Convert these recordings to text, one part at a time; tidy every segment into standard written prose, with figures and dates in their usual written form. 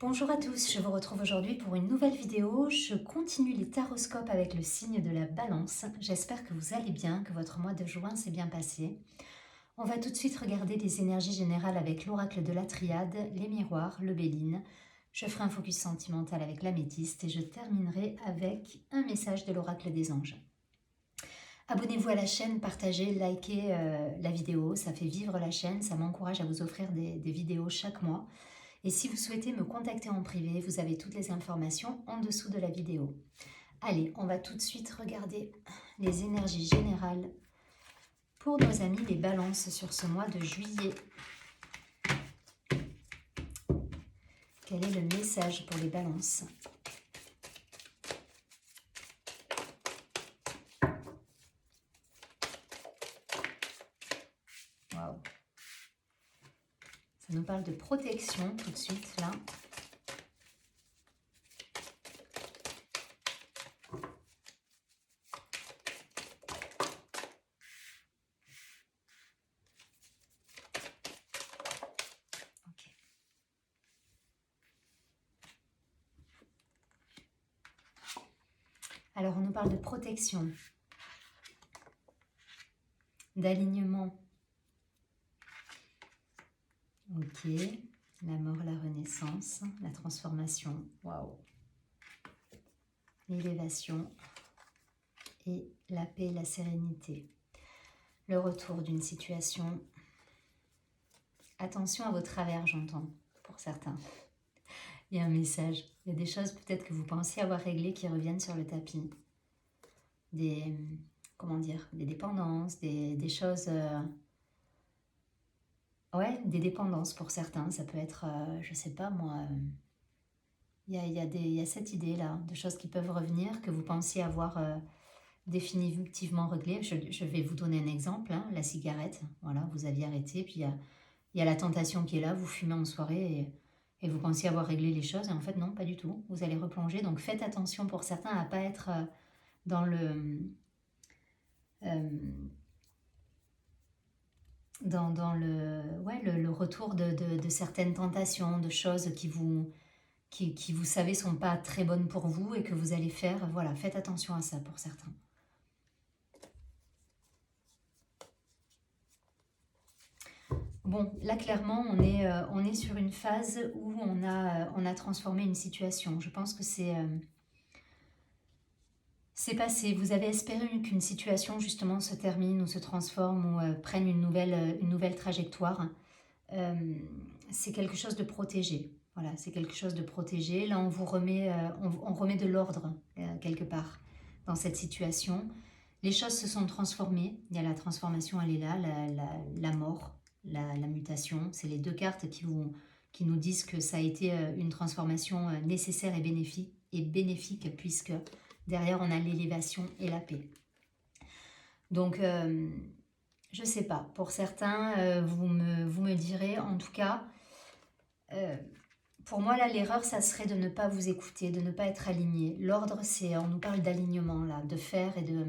Bonjour à tous, je vous retrouve aujourd'hui pour une nouvelle vidéo. Je continue les taroscopes avec le signe de la Balance. J'espère que vous allez bien, que votre mois de juin s'est bien passé. On va tout de suite regarder les énergies générales avec l'oracle de la Triade, les miroirs, le Béline. Je ferai un focus sentimental avec l'améthyste et je terminerai avec un message de l'oracle des anges. Abonnez-vous à la chaîne, partagez, likez la vidéo, ça fait vivre la chaîne, ça m'encourage à vous offrir des vidéos chaque mois. Et si vous souhaitez me contacter en privé, vous avez toutes les informations en dessous de la vidéo. Allez, on va tout de suite regarder les énergies générales pour nos amis les balances sur ce mois de juillet. Quel est le message pour les balances ? Waouh. Ça nous parle de protection tout de suite là. Alors, on nous parle de protection, d'alignement. Ok, la mort, la renaissance, la transformation, waouh. L'élévation et la paix, la sérénité. Le retour d'une situation. Attention à vos travers, j'entends, pour certains. Il y a un message. Il y a des choses peut-être que vous pensiez avoir réglées qui reviennent sur le tapis. Comment dire, des dépendances, des choses... ouais, des dépendances pour certains. Ça peut être, je sais pas moi... il y a cette idée-là, de choses qui peuvent revenir, que vous pensiez avoir définitivement réglées. Je vais vous donner un exemple, hein, la cigarette. Voilà, vous aviez arrêté, puis il y a la tentation qui est là, vous fumez en soirée et vous pensiez avoir réglé les choses, et en fait non, pas du tout. Vous allez replonger, donc faites attention pour certains à ne pas être dans le retour de certaines tentations, de choses qui vous savez sont pas très bonnes pour vous et que vous allez faire. Voilà, faites attention à ça pour certains. Bon, là clairement, on est sur une phase où on a transformé une situation. Je pense que c'est passé. Vous avez espéré qu'une situation justement se termine ou se transforme ou prenne une nouvelle trajectoire. C'est quelque chose de protégé. Voilà, c'est quelque chose de protégé. Là, on vous remet, on remet de l'ordre quelque part dans cette situation. Les choses se sont transformées. Il y a la transformation, elle est là, la mort, la mutation. C'est les deux cartes qui nous disent que ça a été une transformation nécessaire et bénéfique puisque derrière, on a l'élévation et la paix. Donc, je ne sais pas. Pour certains, vous me direz, en tout cas, pour moi, là, l'erreur, ça serait de ne pas vous écouter, de ne pas être aligné. L'ordre, on nous parle d'alignement, là, de faire et de...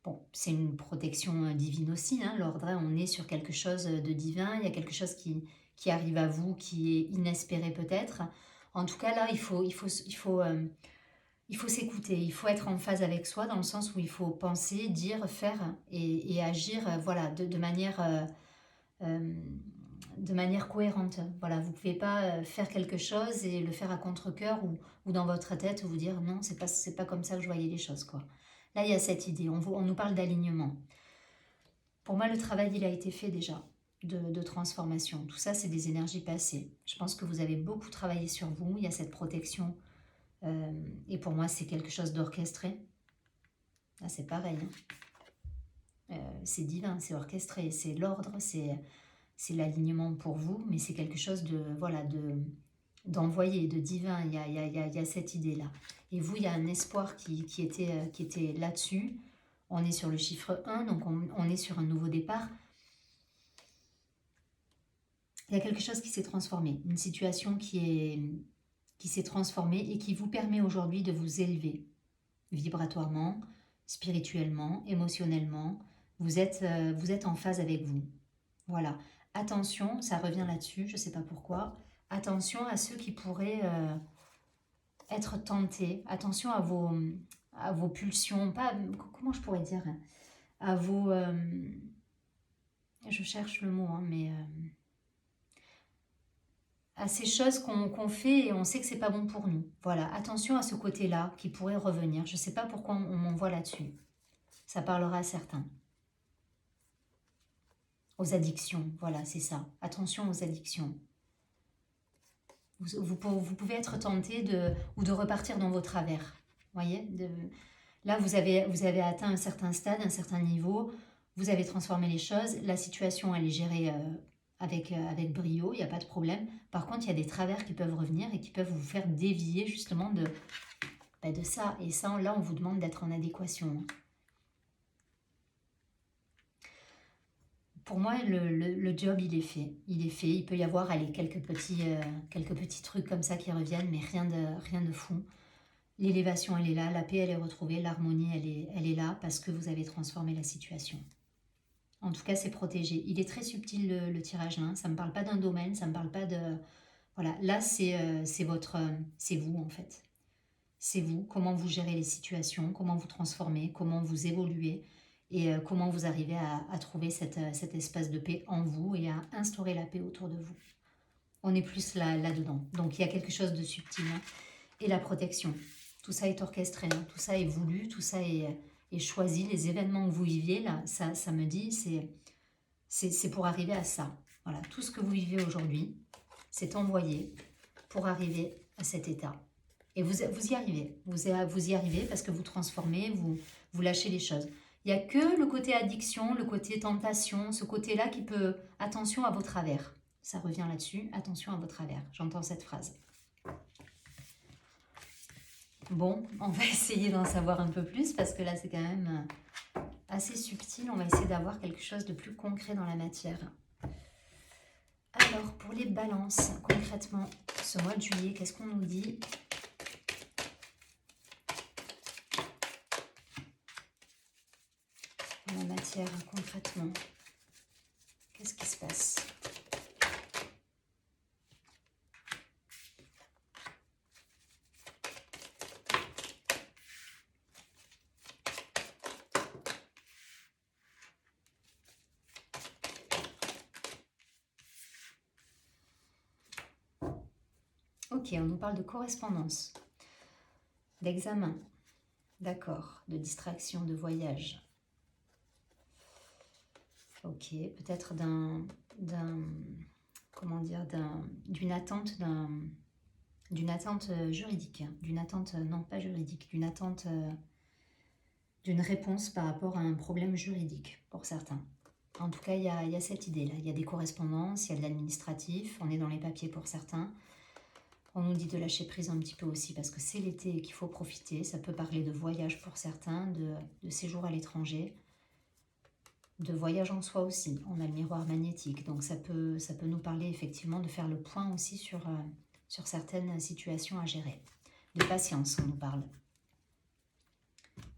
Bon, c'est une protection divine aussi, hein, l'ordre. Hein, on est sur quelque chose de divin, il y a quelque chose qui arrive à vous, qui est inespéré peut-être. En tout cas, là, il faut s'écouter, il faut être en phase avec soi dans le sens où il faut penser, dire, faire et agir voilà, de manière cohérente. Voilà, vous ne pouvez pas faire quelque chose et le faire à contre-cœur ou dans votre tête vous dire non, c'est pas comme ça que je voyais les choses, quoi. Là, il y a cette idée, on nous parle d'alignement. Pour moi, le travail, il a été fait déjà, de transformation. Tout ça, c'est des énergies passées. Je pense que vous avez beaucoup travaillé sur vous, il y a cette protection. Et pour moi, c'est quelque chose d'orchestré. Là, c'est pareil. Hein. C'est divin, c'est orchestré, c'est l'ordre, c'est l'alignement pour vous, mais c'est quelque chose d'envoyé, de divin. Il y a cette idée-là. Et vous, il y a un espoir qui était là-dessus. On est sur le chiffre 1, donc on est sur un nouveau départ. Il y a quelque chose qui s'est transformé, une situation qui s'est transformée et qui vous permet aujourd'hui de vous élever vibratoirement, spirituellement, émotionnellement. Vous êtes en phase avec vous. Voilà. Attention, ça revient là-dessus, je ne sais pas pourquoi. attention à ceux qui pourraient être tentés. Attention à vos pulsions. Pas, comment je pourrais dire? À vos... je cherche le mot, hein, mais... à ces choses qu'on fait et on sait que c'est pas bon pour nous. Voilà, attention à ce côté-là qui pourrait revenir. Je sais pas pourquoi on m'envoie là-dessus. Ça parlera à certains. Aux addictions, voilà, c'est ça. Attention aux addictions. Vous pouvez être tenté de repartir dans vos travers. Voyez, là, vous avez atteint un certain stade, un certain niveau. Vous avez transformé les choses. La situation, elle est gérée avec brio, il n'y a pas de problème. Par contre, il y a des travers qui peuvent revenir et qui peuvent vous faire dévier justement de ça. Et ça, là, on vous demande d'être en adéquation. Pour moi, le job, il est fait. Il est fait. Il peut y avoir allez, quelques petits trucs comme ça qui reviennent, mais rien de fou. L'élévation, elle est là. La paix, elle est retrouvée. L'harmonie, elle est là parce que vous avez transformé la situation. En tout cas, c'est protégé. Il est très subtil, le tirage là. Ça ne me parle pas d'un domaine, ça ne me parle pas de... Voilà, là, c'est vous, en fait. C'est vous, comment vous gérez les situations, comment vous transformez, comment vous évoluez et comment vous arrivez à trouver cet espace de paix en vous et à instaurer la paix autour de vous. On est plus là-dedans. Donc, il y a quelque chose de subtil. Hein. Et la protection. Tout ça est orchestré, hein. Tout ça est voulu, tout ça est choisi. Les événements que vous viviez, là, ça me dit, c'est pour arriver à ça. Voilà, tout ce que vous vivez aujourd'hui, c'est envoyé pour arriver à cet état. Et vous y arrivez. Vous y arrivez parce que vous transformez, vous lâchez les choses. Il n'y a que le côté addiction, le côté tentation, ce côté-là qui peut... Attention à vos travers. Ça revient là-dessus. Attention à vos travers. J'entends cette phrase. Bon, on va essayer d'en savoir un peu plus parce que là, c'est quand même assez subtil. On va essayer d'avoir quelque chose de plus concret dans la matière. Alors, pour les balances, concrètement, ce mois de juillet, qu'est-ce qu'on nous dit ? Dans la matière, concrètement, qu'est-ce qui se passe ? Ok, on nous parle de correspondance, d'examen, d'accord, de distraction, de voyage. Ok, peut-être d'une attente juridique, d'une attente, non pas juridique, d'une attente, d'une réponse par rapport à un problème juridique pour certains. En tout cas, il y a cette idée-là, il y a des correspondances, il y a de l'administratif, on est dans les papiers pour certains. On nous dit de lâcher prise un petit peu aussi parce que c'est l'été et qu'il faut profiter. Ça peut parler de voyage pour certains, de séjour à l'étranger, de voyage en soi aussi. On a le miroir magnétique, donc ça peut nous parler effectivement de faire le point aussi sur certaines situations à gérer. De patience, on nous parle.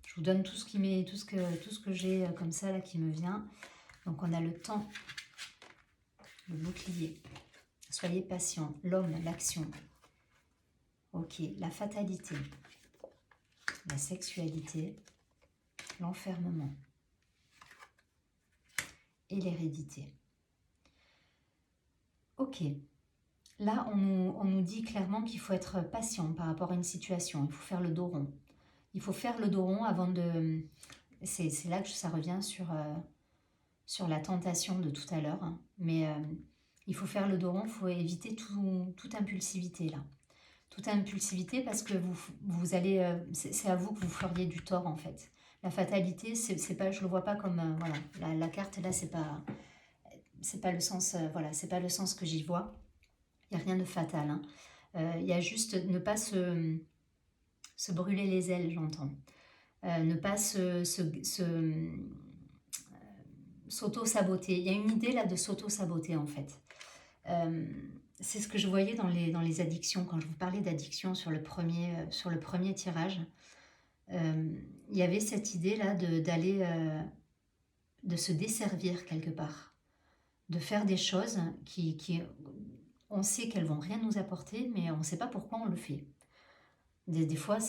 Je vous donne tout ce que j'ai comme ça là qui me vient. Donc on a le temps, le bouclier. Soyez patient, l'homme, l'action. Ok, la fatalité, la sexualité, l'enfermement et l'hérédité. Ok, là on nous dit clairement qu'il faut être patient par rapport à une situation, il faut faire le dos rond. Il faut faire le dos rond avant de... C'est là que ça revient sur la tentation de tout à l'heure, hein. Mais il faut faire le dos rond, il faut éviter toute impulsivité là. Toute impulsivité parce que vous allez... c'est à vous que vous feriez du tort en fait. La fatalité, c'est pas, je le vois pas comme... voilà, la carte là, c'est pas le sens... voilà, c'est pas le sens que j'y vois. Il n'y a rien de fatal. Hein. Il y a juste ne pas se brûler les ailes, j'entends. Ne pas s'auto-saboter. Il y a une idée là de s'auto-saboter en fait. C'est ce que je voyais dans les addictions, quand je vous parlais d'addiction sur le premier tirage. Il y avait cette idée là d'aller de se desservir quelque part, de faire des choses qui On sait qu'elles vont rien nous apporter, mais on ne sait pas pourquoi on le fait. Des fois,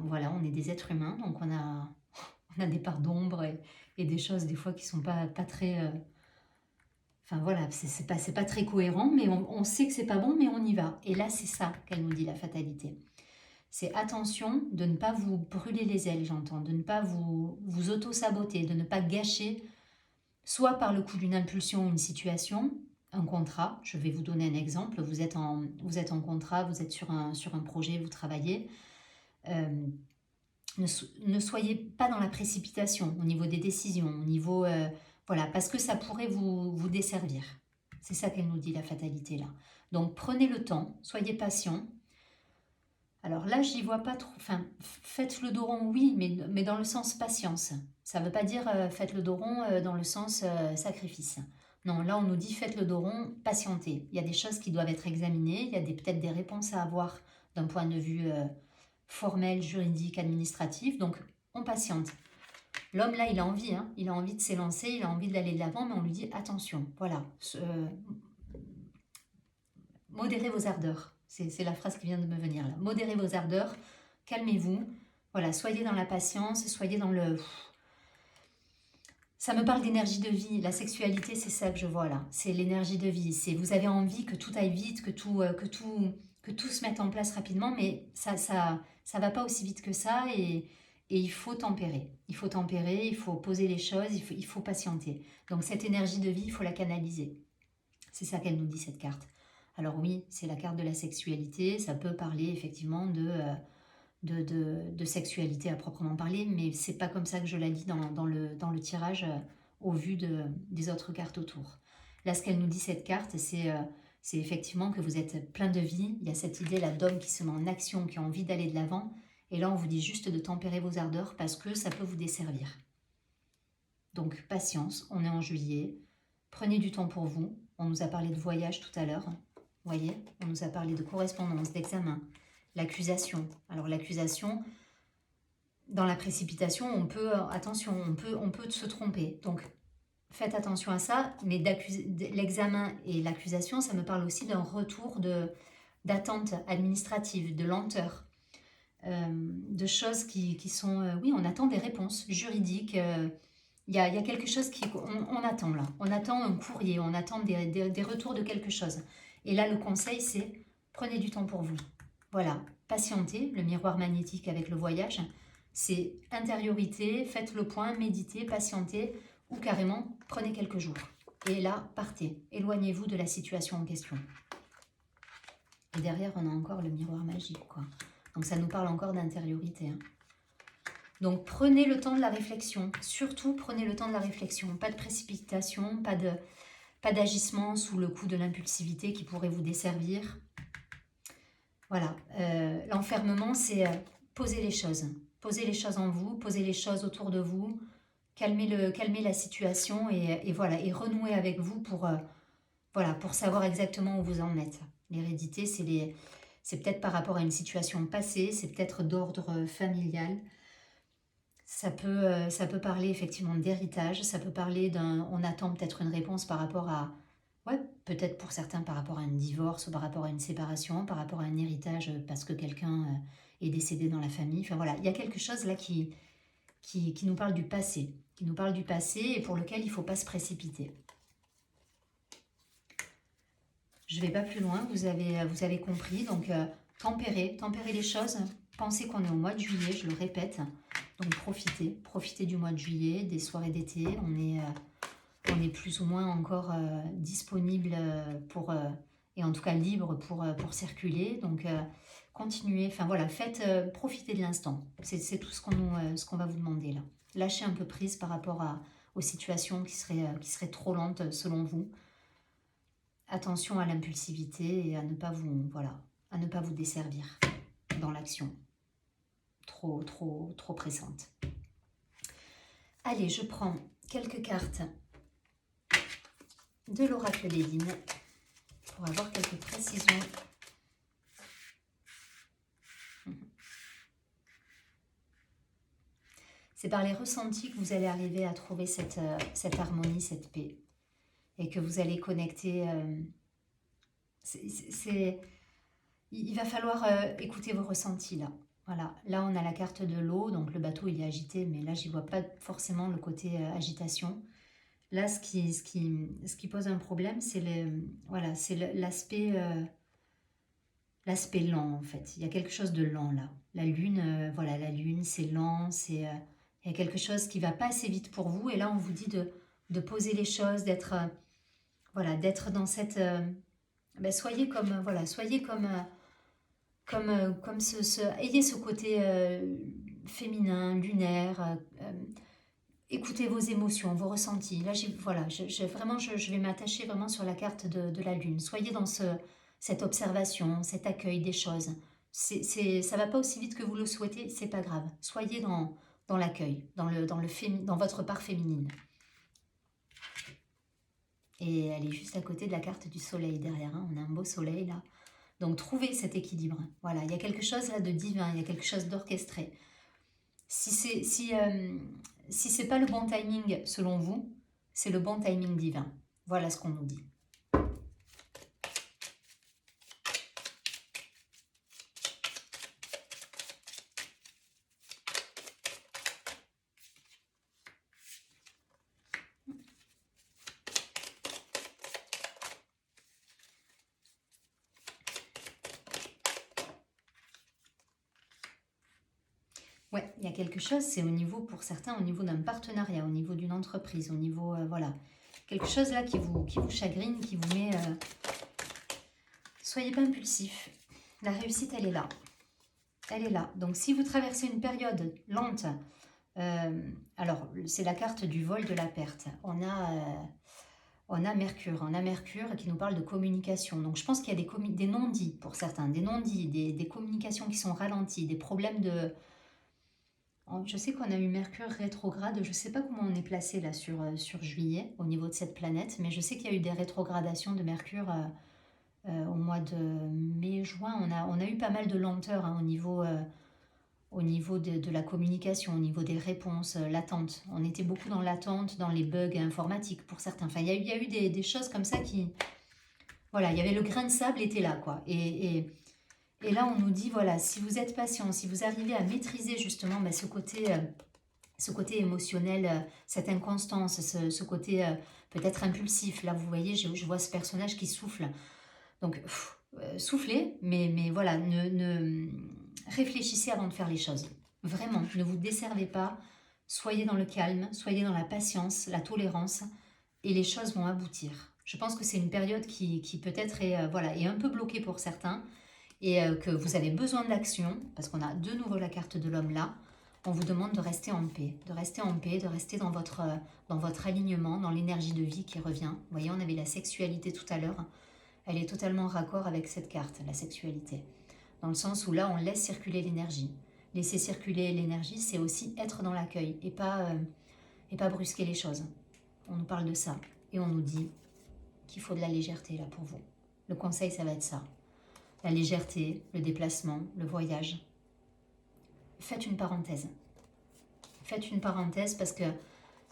voilà, on est des êtres humains, donc on a des parts d'ombre et des choses des fois qui sont pas très... enfin voilà, c'est pas très cohérent, mais on sait que c'est pas bon, mais on y va. Et là, c'est ça qu'elle nous dit, la fatalité. C'est attention de ne pas vous brûler les ailes, j'entends, de ne pas vous auto-saboter, de ne pas gâcher, soit par le coup d'une impulsion, une situation, un contrat. Je vais vous donner un exemple. Vous êtes en contrat, vous êtes sur un projet, vous travaillez. Ne soyez pas dans la précipitation au niveau des décisions, au niveau... voilà, parce que ça pourrait vous desservir. C'est ça qu'elle nous dit, la fatalité, là. Donc, prenez le temps, soyez patient. Alors là, j'y vois pas trop... Enfin, faites le dos rond, oui, mais dans le sens patience. Ça ne veut pas dire faites le dos rond dans le sens sacrifice. Non, là, on nous dit faites le dos rond, patientez. Il y a des choses qui doivent être examinées, il y a peut-être des réponses à avoir d'un point de vue formel, juridique, administratif. Donc, on patiente. L'homme, là, il a envie, hein, il a envie de s'élancer, il a envie d'aller de l'avant, mais on lui dit attention, voilà, modérez vos ardeurs. C'est la phrase qui vient de me venir là. Modérez vos ardeurs, calmez-vous, voilà, soyez dans la patience, soyez dans le... Ça me parle d'énergie de vie, la sexualité, c'est ça que je vois là, c'est l'énergie de vie, c'est vous avez envie que tout aille vite, que tout se mette en place rapidement, mais ça va pas aussi vite que ça et il faut tempérer. Il faut tempérer, il faut poser les choses, il faut patienter. Donc cette énergie de vie, il faut la canaliser. C'est ça qu'elle nous dit, cette carte. Alors oui, c'est la carte de la sexualité, ça peut parler effectivement de sexualité à proprement parler, mais c'est pas comme ça que je la lis dans le tirage au vu des autres cartes autour. Là, ce qu'elle nous dit, cette carte, c'est effectivement que vous êtes plein de vie. Il y a cette idée là d'homme qui se met en action, qui a envie d'aller de l'avant. Et là, on vous dit juste de tempérer vos ardeurs parce que ça peut vous desservir. Donc, patience, on est en juillet. Prenez du temps pour vous. On nous a parlé de voyage tout à l'heure. Vous voyez, on nous a parlé de correspondance, d'examen. L'accusation. Alors l'accusation, dans la précipitation, attention, on peut se tromper. Donc faites attention à ça, mais l'examen et l'accusation, ça me parle aussi d'un retour d'attente administrative, de lenteur, de choses qui sont... oui, on attend des réponses juridiques. Il y a quelque chose on attend là. On attend un courrier, on attend des retours de quelque chose. Et là, le conseil, c'est prenez du temps pour vous. Voilà, patientez, le miroir magnétique avec le voyage, c'est intériorité, faites le point, méditez, patientez, ou carrément, prenez quelques jours. Et là, partez, éloignez-vous de la situation en question. Et derrière, on a encore le miroir magique, quoi. Donc ça nous parle encore d'intériorité. Hein. Donc prenez le temps de la réflexion, surtout prenez le temps de la réflexion, pas de précipitation, pas d'agissement sous le coup de l'impulsivité qui pourrait vous desservir. Voilà, l'enfermement, c'est poser les choses en vous, poser les choses autour de vous, calmer la situation et voilà, et renouer avec vous voilà, pour savoir exactement où vous en êtes. L'hérédité, c'est peut-être par rapport à une situation passée, c'est peut-être d'ordre familial. Ça peut parler effectivement d'héritage, ça peut parler on attend peut-être une réponse par rapport à, ouais, peut-être pour certains par rapport à un divorce, ou par rapport à une séparation, par rapport à un héritage parce que quelqu'un est décédé dans la famille. Enfin voilà, il y a quelque chose là qui nous parle du passé, et pour lequel il ne faut pas se précipiter. Je ne vais pas plus loin, vous avez compris, donc tempérer les choses. Pensez qu'on est au mois de juillet, je le répète, donc profitez du mois de juillet, des soirées d'été, on est plus ou moins encore disponible et en tout cas libre pour circuler, donc continuez, enfin voilà, profitez de l'instant, c'est tout ce qu'on va vous demander là. Lâchez un peu prise par rapport aux situations qui seraient trop lentes selon vous. Attention à l'impulsivité et à ne pas vous desservir dans l'action trop pressante. Allez, je prends quelques cartes de l'oracle d'Éline pour avoir quelques précisions. C'est par les ressentis que vous allez arriver à trouver cette harmonie, cette paix, et que vous allez connecter Il va falloir écouter vos ressentis là. Voilà, là on a la carte de l'eau, donc le bateau il est agité, mais là j'y vois pas forcément le côté agitation. Là ce qui pose un problème, c'est voilà, l'aspect l'aspect lent en fait. Il y a quelque chose de lent là. La lune, voilà, la lune c'est lent, il y a quelque chose qui va pas assez vite pour vous, et là on vous dit de poser les choses, d'être voilà, d'être dans cette... ben, soyez comme, voilà, soyez comme ayez ce côté féminin, lunaire, écoutez vos émotions, vos ressentis. Là, voilà, vraiment, je vais m'attacher vraiment sur la carte de la lune. Soyez dans cette observation, cet accueil des choses. Ça va pas aussi vite que vous le souhaitez, c'est pas grave. Soyez dans l'accueil, dans votre part féminine. Et elle est juste à côté de la carte du soleil derrière, hein. On a un beau soleil là. Donc trouvez cet équilibre. Voilà, il y a quelque chose là de divin, il y a quelque chose d'orchestré. Si c'est pas le bon timing selon vous, c'est le bon timing divin. Voilà ce qu'on nous dit. Ouais, il y a quelque chose, c'est au niveau, pour certains, au niveau d'un partenariat, au niveau d'une entreprise, au niveau, voilà, quelque chose là qui vous chagrine, qui vous met... Soyez pas impulsif. La réussite, elle est là. Elle est là. Donc, si vous traversez une période lente, alors, c'est la carte du vol de la perte. On a Mercure qui nous parle de communication. Donc, je pense qu'il y a des non-dits pour certains, des non-dits, des communications qui sont ralenties, des problèmes de... Je sais qu'on a eu Mercure rétrograde, je ne sais pas comment on est placé là sur juillet au niveau de cette planète, mais je sais qu'il y a eu des rétrogradations de Mercure au mois de mai-juin. On a eu pas mal de lenteur hein, au niveau de la communication, au niveau des réponses, l'attente. On était beaucoup dans l'attente, dans les bugs informatiques pour certains. Enfin, il y a eu des choses comme ça qui... Voilà, il y avait le grain de sable était là, quoi. Et là, on nous dit, voilà, si vous êtes patient, si vous arrivez à maîtriser justement ben, ce côté émotionnel, cette inconstance, ce côté peut-être impulsif. Là, vous voyez, je vois ce personnage qui souffle. Donc, soufflez, mais voilà, réfléchissez avant de faire les choses. Vraiment, ne vous desservez pas. Soyez dans le calme, soyez dans la patience, la tolérance, et les choses vont aboutir. Je pense que c'est une période qui peut-être voilà, est un peu bloquée pour certains, et que vous avez besoin d'action, parce qu'on a de nouveau la carte de l'homme là. On vous demande de rester en paix, de rester dans votre alignement, dans l'énergie de vie qui revient. Vous voyez, on avait la sexualité tout à l'heure. Elle est totalement en raccord avec cette carte, la sexualité. Dans le sens où là, on laisse circuler l'énergie. Laisser circuler l'énergie, c'est aussi être dans l'accueil et pas brusquer les choses. On nous parle de ça et on nous dit qu'il faut de la légèreté là pour vous. Le conseil, ça va être ça. La légèreté, le déplacement, le voyage. Faites une parenthèse. Faites une parenthèse parce que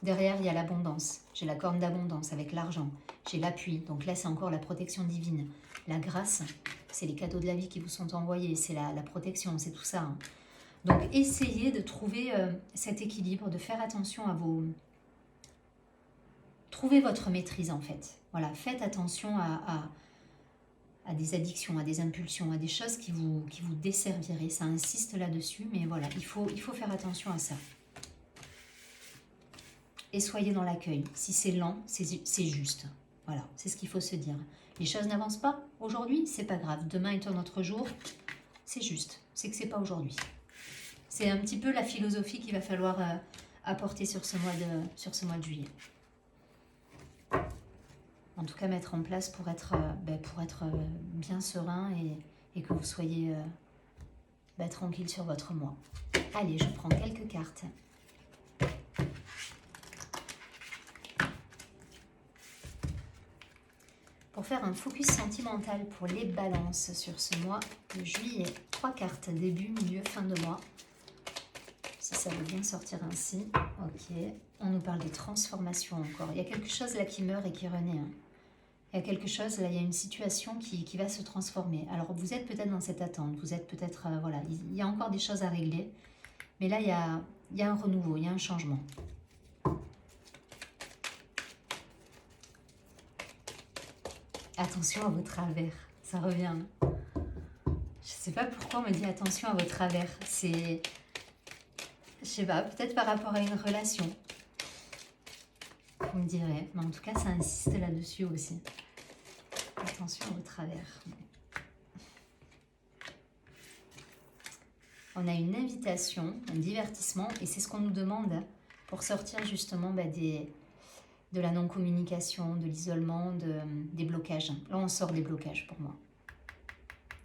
derrière, il y a l'abondance. J'ai la corne d'abondance avec l'argent. J'ai l'appui. Donc là, c'est encore la protection divine. La grâce, c'est les cadeaux de la vie qui vous sont envoyés. C'est la protection, c'est tout ça. Hein. Donc, essayez de trouver cet équilibre, de faire attention à vos... Trouvez votre maîtrise, en fait. Voilà, faites attention à des addictions, à des impulsions, à des choses qui vous desserviraient. Ça insiste là-dessus, mais voilà, il faut faire attention à ça. Et soyez dans l'accueil. Si c'est lent, c'est juste. Voilà, c'est ce qu'il faut se dire. Les choses n'avancent pas aujourd'hui, c'est pas grave. Demain est un autre jour, c'est juste. C'est que c'est pas aujourd'hui. C'est un petit peu la philosophie qu'il va falloir apporter sur ce mois de juillet. En tout cas, mettre en place pour être bien serein et que vous soyez tranquille sur votre mois. Allez, je prends quelques cartes. Pour faire un focus sentimental pour les balances sur ce mois de juillet. 3 cartes, début, milieu, fin de mois. Si ça veut bien sortir ainsi. Ok, on nous parle des transformations encore. Il y a quelque chose là qui meurt et qui renaît. Hein. Il y a quelque chose, là, il y a une situation qui va se transformer. Alors, vous êtes peut-être dans cette attente, vous êtes peut-être, voilà, il y a encore des choses à régler. Mais là, il y a un renouveau, il y a un changement. Attention à vos travers, ça revient. Je sais pas pourquoi on me dit attention à vos travers. C'est, je sais pas, peut-être par rapport à une relation. Vous me direz, mais en tout cas, ça insiste là-dessus aussi. Attention à vos travers. On a une invitation, un divertissement, et c'est ce qu'on nous demande pour sortir justement de la non-communication, de l'isolement, des blocages. Là, on sort des blocages pour moi.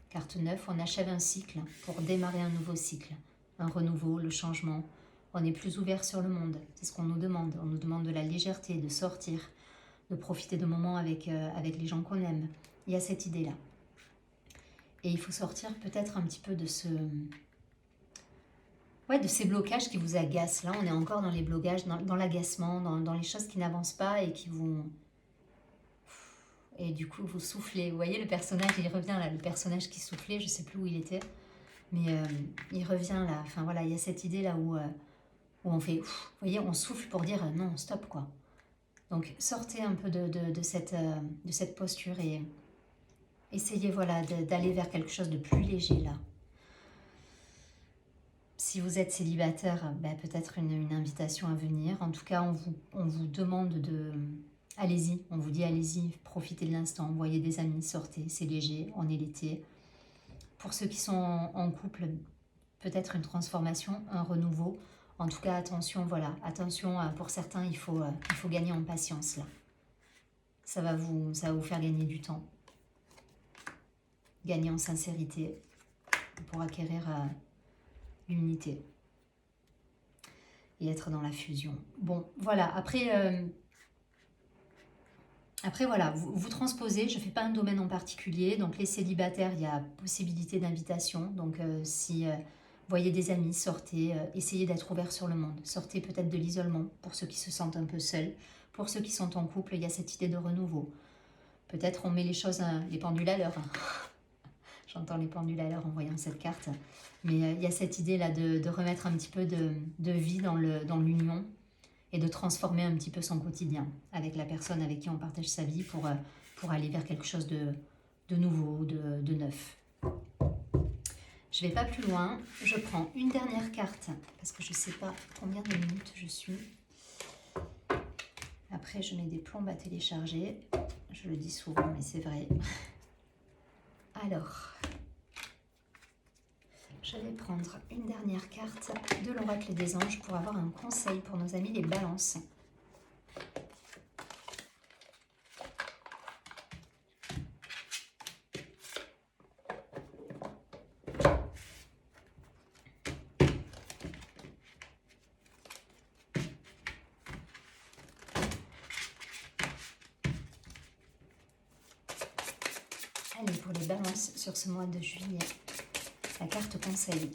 Carte 9, on achève un cycle pour démarrer un nouveau cycle. Un renouveau, le changement. On est plus ouvert sur le monde. C'est ce qu'on nous demande. On nous demande de la légèreté, de sortir, de profiter de moments avec les gens qu'on aime. Il y a cette idée-là. Et il faut sortir peut-être un petit peu de de ces blocages qui vous agacent. Là, on est encore dans les blocages, dans l'agacement, dans les choses qui n'avancent pas et qui vous... Et du coup, vous soufflez. Vous voyez le personnage, il revient là, le personnage qui soufflait, je ne sais plus où il était. Mais il revient là. Enfin voilà, il y a cette idée là où on fait... vous voyez, on souffle pour dire non, stop quoi. Donc sortez un peu de cette posture et essayez voilà, d'aller vers quelque chose de plus léger là. Si vous êtes célibataire, peut-être une invitation à venir. En tout cas, on vous demande de... Allez-y, on vous dit allez-y, profitez de l'instant, voyez des amis, sortez, c'est léger, on est l'été. Pour ceux qui sont en couple, peut-être une transformation, un renouveau. En tout cas, attention, voilà, attention, pour certains, il faut gagner en patience là. Ça va vous faire gagner du temps. Gagner en sincérité pour acquérir l'unité et être dans la fusion. Bon, voilà, après voilà, vous transposez, je ne fais pas un domaine en particulier, donc les célibataires, il y a possibilité d'invitation, donc si vous voyez des amis, sortez, essayez d'être ouvert sur le monde, sortez peut-être de l'isolement pour ceux qui se sentent un peu seuls, pour ceux qui sont en couple, il y a cette idée de renouveau. Peut-être on met les choses, les pendules à l'heure. J'entends les pendules à l'heure en voyant cette carte. Mais il y a cette idée-là de remettre un petit peu de vie dans l'union et de transformer un petit peu son quotidien avec la personne avec qui on partage sa vie pour aller vers quelque chose de nouveau, de neuf. Je ne vais pas plus loin. Je prends une dernière carte parce que je ne sais pas combien de minutes je suis. Après, je mets des plombes à télécharger. Je le dis souvent, mais c'est vrai. Alors, je vais prendre une dernière carte de l'oracle des anges pour avoir un conseil pour nos amis les balances. Allez, pour les balances sur ce mois de juillet, la carte conseil.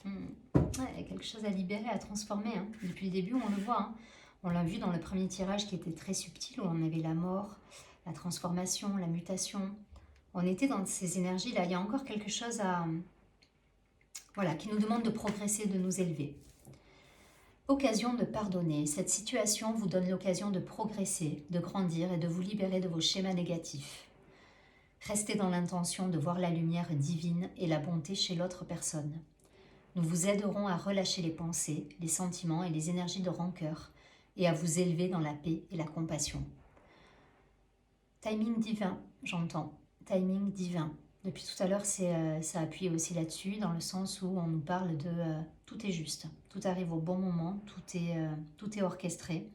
Ouais, il y a quelque chose à libérer, à transformer. Hein. Depuis le début, on le voit. Hein. On l'a vu dans le premier tirage qui était très subtil, où on avait la mort, la transformation, la mutation. On était dans ces énergies-là. Il y a encore quelque chose qui nous demande de progresser, de nous élever. Occasion de pardonner. Cette situation vous donne l'occasion de progresser, de grandir et de vous libérer de vos schémas négatifs. Restez dans l'intention de voir la lumière divine et la bonté chez l'autre personne. Nous vous aiderons à relâcher les pensées, les sentiments et les énergies de rancœur et à vous élever dans la paix et la compassion. Timing divin, j'entends. Timing divin. Depuis tout à l'heure, ça appuie aussi là-dessus, dans le sens où on nous parle de tout est juste, tout arrive au bon moment, tout est orchestré.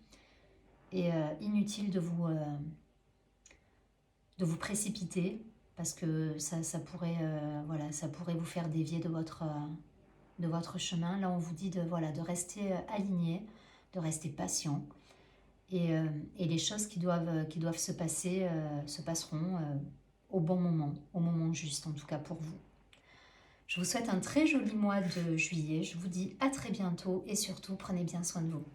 Et inutile de vous précipiter, parce que ça pourrait vous faire dévier de votre chemin. Là, on vous dit de rester aligné, de rester patient. Et les choses qui doivent se passer se passeront au bon moment, au moment juste, en tout cas pour vous. Je vous souhaite un très joli mois de juillet. Je vous dis à très bientôt et surtout, prenez bien soin de vous.